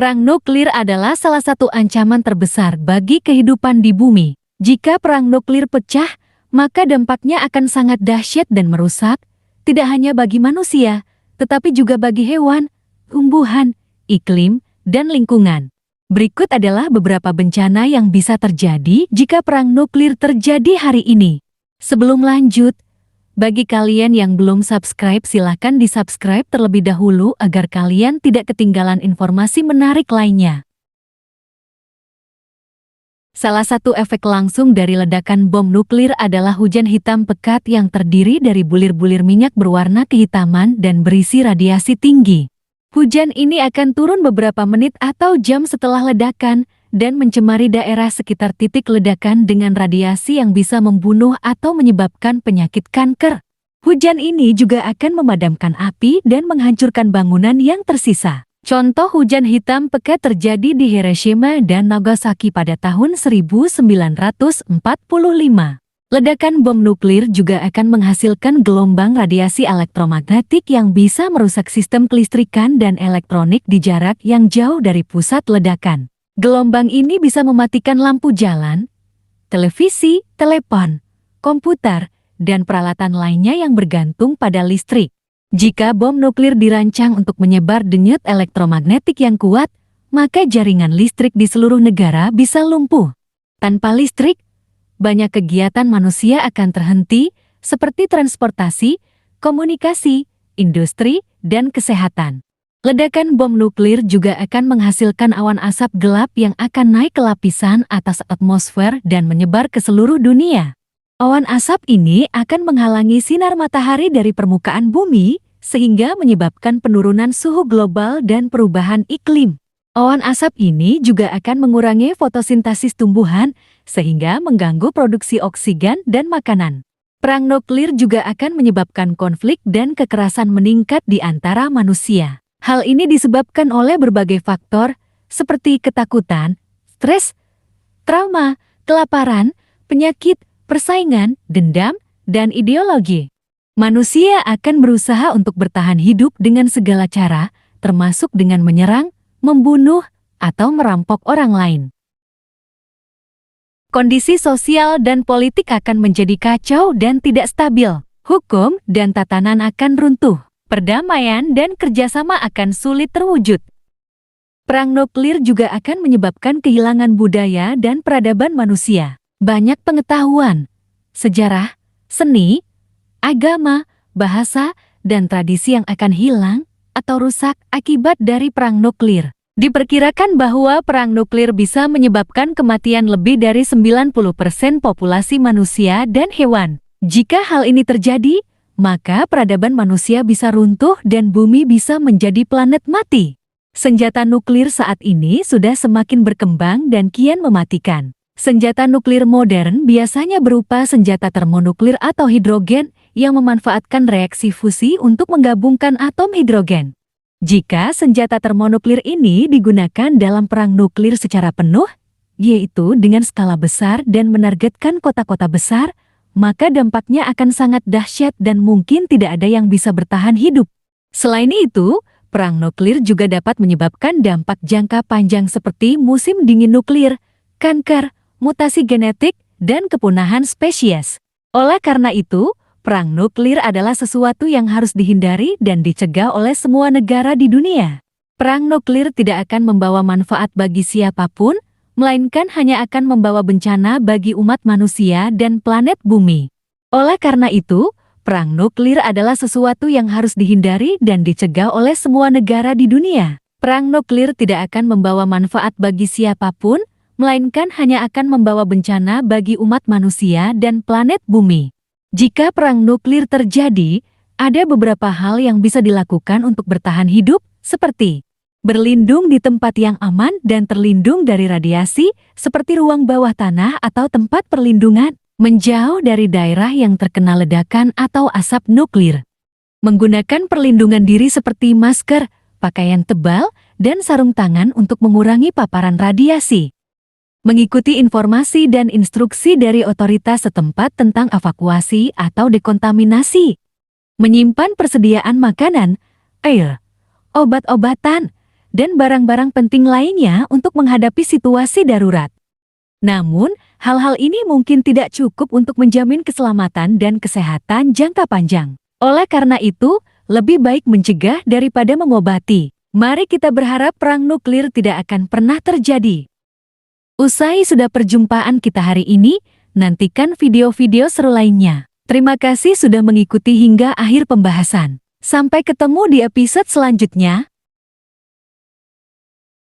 Perang nuklir adalah salah satu ancaman terbesar bagi kehidupan di bumi. Jika perang nuklir pecah, maka dampaknya akan sangat dahsyat dan merusak, tidak hanya bagi manusia, tetapi juga bagi hewan, tumbuhan, iklim, dan lingkungan. Berikut adalah beberapa bencana yang bisa terjadi jika perang nuklir terjadi hari ini. Sebelum lanjut, bagi kalian yang belum subscribe, silahkan di-subscribe terlebih dahulu agar kalian tidak ketinggalan informasi menarik lainnya. Salah satu efek langsung dari ledakan bom nuklir adalah hujan hitam pekat yang terdiri dari bulir-bulir minyak berwarna kehitaman dan berisi radiasi tinggi. Hujan ini akan turun beberapa menit atau jam setelah ledakan dan mencemari daerah sekitar titik ledakan dengan radiasi yang bisa membunuh atau menyebabkan penyakit kanker. Hujan ini juga akan memadamkan api dan menghancurkan bangunan yang tersisa. Contoh hujan hitam pekat terjadi di Hiroshima dan Nagasaki pada tahun 1945. Ledakan bom nuklir juga akan menghasilkan gelombang radiasi elektromagnetik yang bisa merusak sistem kelistrikan dan elektronik di jarak yang jauh dari pusat ledakan. Gelombang ini bisa mematikan lampu jalan, televisi, telepon, komputer, dan peralatan lainnya yang bergantung pada listrik. Jika bom nuklir dirancang untuk menyebar denyut elektromagnetik yang kuat, maka jaringan listrik di seluruh negara bisa lumpuh. Tanpa listrik, banyak kegiatan manusia akan terhenti, seperti transportasi, komunikasi, industri, dan kesehatan. Ledakan bom nuklir juga akan menghasilkan awan asap gelap yang akan naik ke lapisan atas atmosfer dan menyebar ke seluruh dunia. Awan asap ini akan menghalangi sinar matahari dari permukaan bumi, sehingga menyebabkan penurunan suhu global dan perubahan iklim. Awan asap ini juga akan mengurangi fotosintesis tumbuhan, sehingga mengganggu produksi oksigen dan makanan. Perang nuklir juga akan menyebabkan konflik dan kekerasan meningkat di antara manusia. Hal ini disebabkan oleh berbagai faktor, seperti ketakutan, stres, trauma, kelaparan, penyakit, persaingan, dendam, dan ideologi. Manusia akan berusaha untuk bertahan hidup dengan segala cara, termasuk dengan menyerang, membunuh, atau merampok orang lain. Kondisi sosial dan politik akan menjadi kacau dan tidak stabil. Hukum dan tatanan akan runtuh. Perdamaian dan kerjasama akan sulit terwujud. Perang nuklir juga akan menyebabkan kehilangan budaya dan peradaban manusia. Banyak pengetahuan, sejarah, seni, agama, bahasa, dan tradisi yang akan hilang atau rusak akibat dari perang nuklir. Diperkirakan bahwa perang nuklir bisa menyebabkan kematian lebih dari 90% populasi manusia dan hewan. Jika hal ini terjadi, maka peradaban manusia bisa runtuh dan bumi bisa menjadi planet mati. Senjata nuklir saat ini sudah semakin berkembang dan kian mematikan. Senjata nuklir modern biasanya berupa senjata termonuklir atau hidrogen yang memanfaatkan reaksi fusi untuk menggabungkan atom hidrogen. Jika senjata termonuklir ini digunakan dalam perang nuklir secara penuh, yaitu dengan skala besar dan menargetkan kota-kota besar, maka dampaknya akan sangat dahsyat dan mungkin tidak ada yang bisa bertahan hidup. Selain itu, perang nuklir juga dapat menyebabkan dampak jangka panjang seperti musim dingin nuklir, kanker, mutasi genetik, dan kepunahan spesies. Oleh karena itu, perang nuklir adalah sesuatu yang harus dihindari dan dicegah oleh semua negara di dunia. Perang nuklir tidak akan membawa manfaat bagi siapapun, melainkan hanya akan membawa bencana bagi umat manusia dan planet bumi. Oleh karena itu, perang nuklir adalah sesuatu yang harus dihindari dan dicegah oleh semua negara di dunia. Perang nuklir tidak akan membawa manfaat bagi siapapun, melainkan hanya akan membawa bencana bagi umat manusia dan planet bumi. Jika perang nuklir terjadi, ada beberapa hal yang bisa dilakukan untuk bertahan hidup, seperti berlindung di tempat yang aman dan terlindung dari radiasi, seperti ruang bawah tanah atau tempat perlindungan, menjauh dari daerah yang terkena ledakan atau asap nuklir. Menggunakan perlindungan diri seperti masker, pakaian tebal, dan sarung tangan untuk mengurangi paparan radiasi. Mengikuti informasi dan instruksi dari otoritas setempat tentang evakuasi atau dekontaminasi. Menyimpan persediaan makanan, air, obat-obatan, dan barang-barang penting lainnya untuk menghadapi situasi darurat. Namun, hal-hal ini mungkin tidak cukup untuk menjamin keselamatan dan kesehatan jangka panjang. Oleh karena itu, lebih baik mencegah daripada mengobati. Mari kita berharap perang nuklir tidak akan pernah terjadi. Usai sudah perjumpaan kita hari ini, nantikan video-video seru lainnya. Terima kasih sudah mengikuti hingga akhir pembahasan. Sampai ketemu di episode selanjutnya.